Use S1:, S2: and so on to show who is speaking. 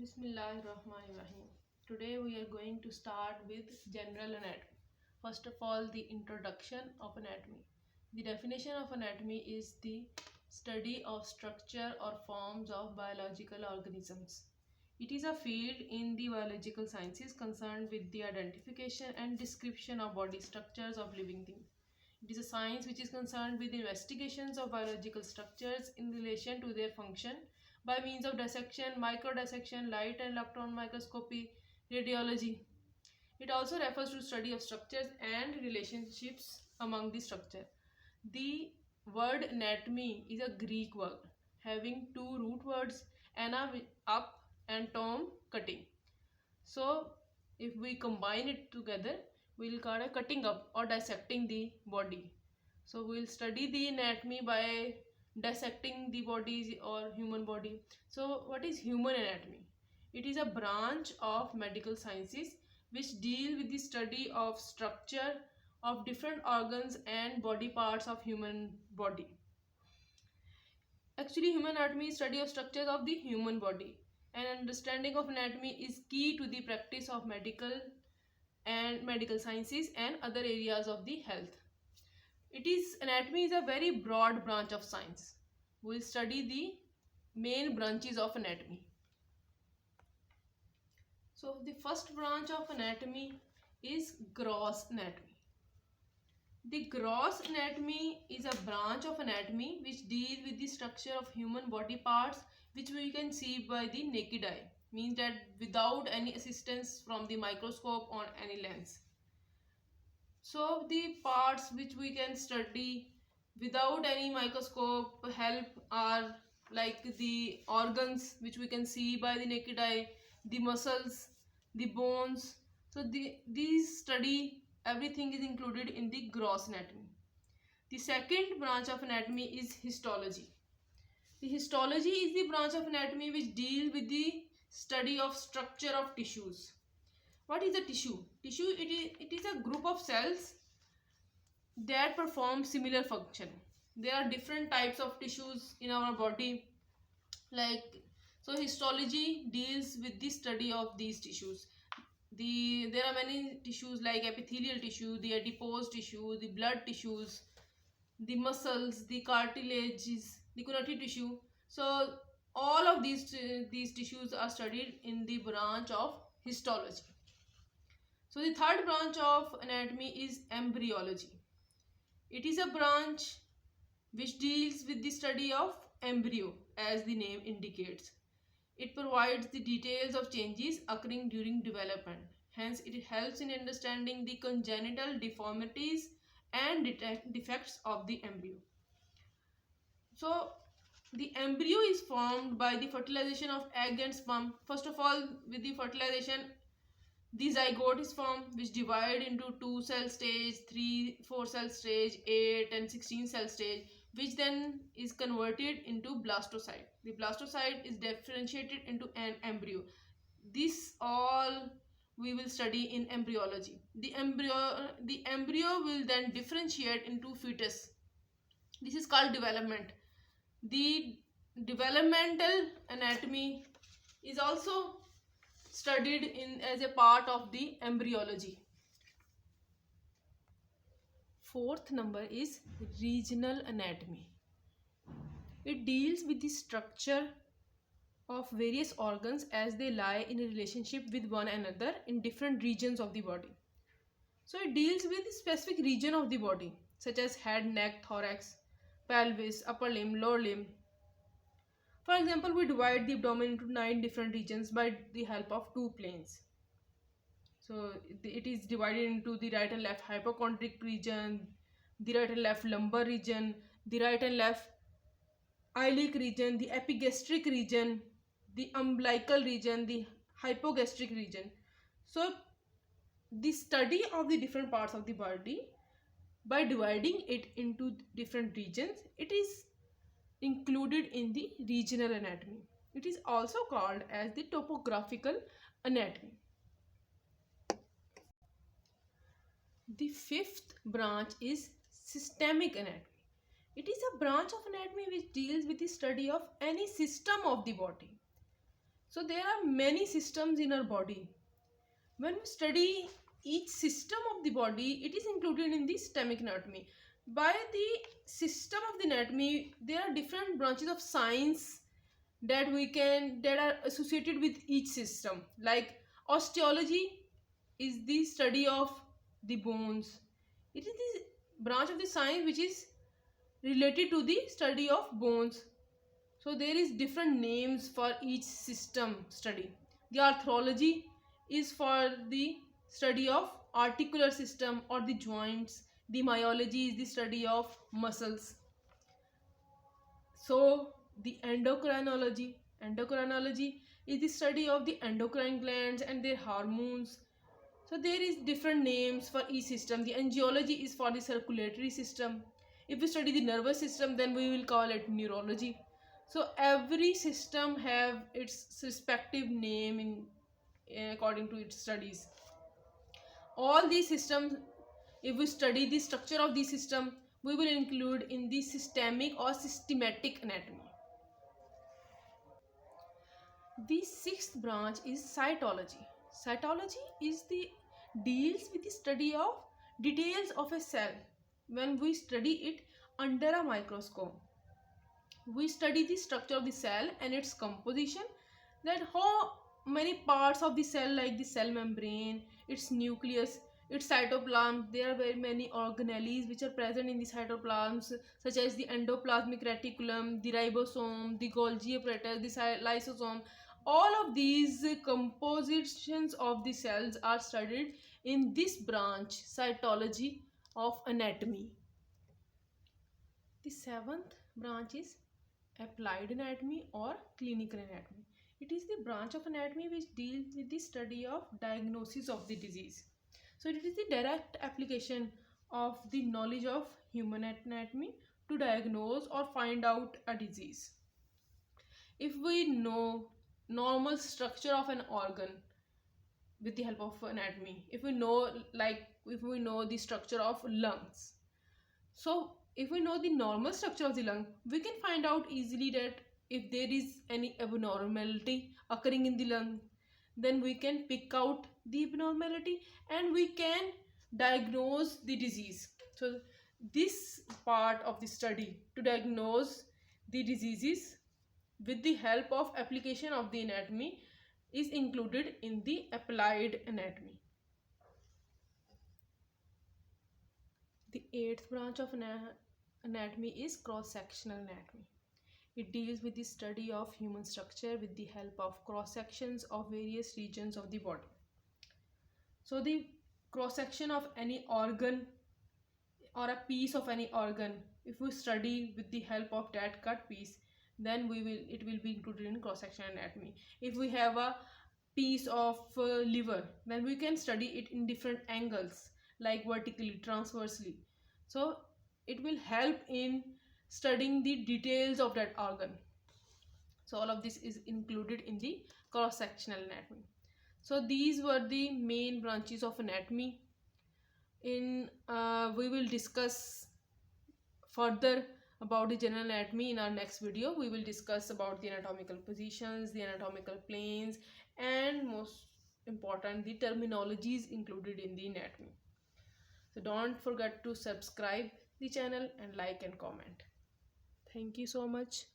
S1: Bismillahirrahmanirrahim. Today we are going to start with general anatomy. First of all, the introduction of anatomy. The definition of anatomy is the study of structure or forms of biological organisms. It is a field in the biological sciences concerned with the identification and description of body structures of living things. It is a science which is concerned with investigations of biological structures in relation to their function by means of dissection, microdissection, light and electron microscopy, radiology. It also refers to study of structures and relationships among the structure. The word anatomy is a Greek word having two root words, ana up and tom cutting. So if we combine it together, we'll call it cutting up or dissecting the body. So we'll study the anatomy by dissecting the bodies or human body. So what is human anatomy? It is a branch of medical sciences which deal with the study of structure of different organs and body parts of human body. Actually, human anatomy is study of structures of the human body. And understanding of anatomy is key to the practice of medical sciences and other areas of the health. Anatomy is a very broad branch of science. We'll study the main branches of anatomy. So the first branch of anatomy is gross anatomy. The gross anatomy is a branch of anatomy which deals with the structure of human body parts which we can see by the naked eye. Means that without any assistance from the microscope or any lens. So the parts which we can study without any microscope help are like the organs which we can see by the naked eye, the muscles, the bones. So these study everything is included in the gross anatomy. The second branch of anatomy is histology. The histology is the branch of anatomy which deals with the study of structure of tissues. What is a tissue? It is a group of cells that perform similar function. There are different types of tissues in our body. So histology deals with the study of these tissues. There are many tissues like epithelial tissue, the adipose tissue, the blood tissues, the muscles, the cartilages, the connective tissue. So all of these tissues are studied in the branch of histology. So the third branch of anatomy is embryology. It is a branch which deals with the study of embryo, as the name indicates. It provides the details of changes occurring during development. Hence, it helps in understanding the congenital deformities and defects of the embryo. So, the embryo is formed by the fertilization of egg and sperm. First of all, with the fertilization, the zygote is formed, which divide into 2 cell stage, 3, 4 cell stage, 8 and 16 cell stage, which then is converted into blastocyte. The blastocyte is differentiated into an embryo. This all we will study in embryology. The embryo will then differentiate into fetus. This is called development. The developmental anatomy is also studied as a part of the embryology. Fourth number is regional anatomy. It deals with the structure of various organs as they lie in a relationship with one another in different regions of the body. So it deals with the specific region of the body such as head, neck, thorax, pelvis, upper limb, lower limb. For example, we divide the abdomen into 9 different regions by the help of 2 planes. So it is divided into the right and left hypochondric region, the right and left lumbar region, the right and left iliac region, the epigastric region, the umbilical region, the hypogastric region. So the study of the different parts of the body by dividing it into different regions, it is included in the regional anatomy. It is also called as the topographical anatomy. The fifth branch is systemic anatomy. It is a branch of anatomy which deals with the study of any system of the body. So there are many systems in our body. When we study each system of the body, it is included in the systemic anatomy. By the system of the anatomy, there are different branches of science that are associated with each system. Like osteology is the study of the bones. It is the branch of the science which is related to the study of bones. So there is different names for each system study. The arthrology is for the study of articular system or the joints. The myology is the study of muscles. So the endocrinology is the study of the endocrine glands and their hormones. So there is different names for each system. The angiology is for the circulatory system. If we study the nervous system, then we will call it neurology. So every system have its respective name in according to its studies. All these systems, if we study the structure of the system, we will include in the systemic or systematic anatomy. The sixth branch is cytology. Cytology is the deals with the study of details of a cell. When we study it under a microscope, we study the structure of the cell and its composition, that how many parts of the cell, like the cell membrane, its nucleus, its cytoplasm. There are very many organelles which are present in the cytoplasms, such as the endoplasmic reticulum, the ribosome, the Golgi apparatus, the lysosome. All of these compositions of the cells are studied in this branch, cytology of anatomy. The seventh branch is applied anatomy or clinical anatomy. It is the branch of anatomy which deals with the study of diagnosis of the disease. So it is the direct application of the knowledge of human anatomy to diagnose or find out a disease. If we know normal structure of an organ with the help of anatomy, if we know the structure of lungs, so if we know the normal structure of the lung, we can find out easily that if there is any abnormality occurring in the lung, then we can pick out the abnormality and we can diagnose the disease. So this part of the study to diagnose the diseases with the help of application of the anatomy is included in the applied anatomy. The eighth branch of anatomy is cross-sectional anatomy. It deals with the study of human structure with the help of cross-sections of various regions of the body. So the cross-section of any organ or a piece of any organ, if we study with the help of that cut piece, then it will be included in cross-sectional anatomy. If we have a piece of liver, then we can study it in different angles, like vertically, transversely. So it will help in studying the details of that organ. So all of this is included in the cross-sectional anatomy. So these were the main branches of anatomy. We will discuss further about the general anatomy in our next video. We will discuss about the anatomical positions, the anatomical planes, and most important, the terminologies included in the anatomy. So don't forget to subscribe the channel and like and comment. Thank you so much.